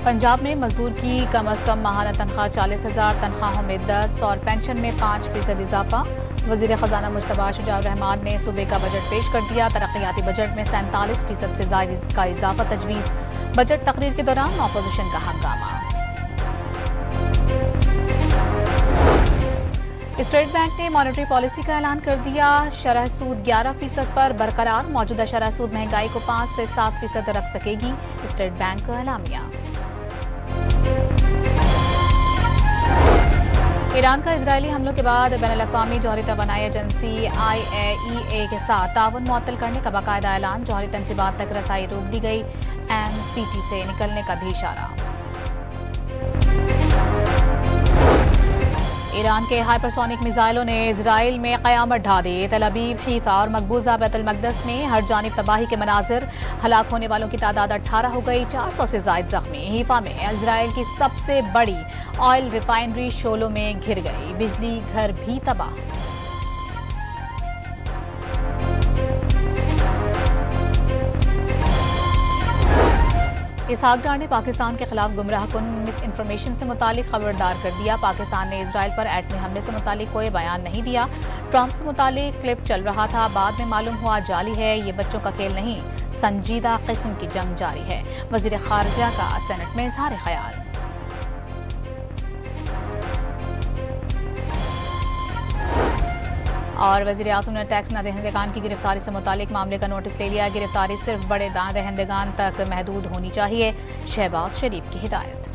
पंजाब में मजदूर की कम अज कम माहाना तनख्वाह 40,000, तनख्वाहों में 10 और पेंशन में 5% इजाफा। वजीर खजाना मुश्तबा शुजाउर रहमान ने सूबे का बजट पेश कर दिया। तरक्याती बजट में 47% से ज्यादा का इजाफा तजवीज़। बजट तकरीर के दौरान अपोजिशन का हंगामा। स्टेट बैंक ने मॉनेटरी पॉलिसी का ऐलान कर दिया। शरह सूद 11% पर बरकरार। मौजूदा शरह सूद महंगाई को 5 से 7% रख सकेगी। स्टेट बैंक का ऐलामिया। ईरान का इजरायली हमलों के बाद बैनुल-अक़वामी जौहरी तवानाई एजेंसी IAEA के साथ ताउन मुअत्तल करने का बाकायदा ऐलान। जौहरी तंसीबात तक रसाई रोक दी गई। NPT से निकलने का भी इशारा। ईरान के हाइपरसोनिक मिसाइलों ने इजराइल में क़यामत ढा दी। तल अबीब, हीफा और मकबूजा बैतुल मक़दस में हर जानिब तबाही के मनाजिर। हलाक होने वालों की तादाद 18 हो गई। 400 से ज़ायद जख्मी। हीफा में इजराइल की सबसे बड़ी ऑयल रिफाइनरी शोलों में घिर गई। बिजली घर भी तबाह। इसहाक डार ने पाकिस्तान के खिलाफ गुमराह कुन मिस इन्फॉर्मेशन से मुतालिक खबरदार कर दिया। पाकिस्तान ने इजराइल पर एटमी हमले से मुतालिक कोई बयान नहीं दिया। ट्रंप से मुतालिक क्लिप चल रहा था, बाद में मालूम हुआ जाली है। ये बच्चों का खेल नहीं, संजीदा किस्म की जंग जारी है। वजीर खारजा का सेनेट में इजहार ख्याल। और वज़ीर आज़म ने टैक्स न दहिंदगान की गिरफ्तारी से मुतालिक मामले का नोटिस ले लिया। गिरफ्तारी सिर्फ बड़े दहिंदगान तक महदूद होनी चाहिए। शहबाज शरीफ की हिदायत।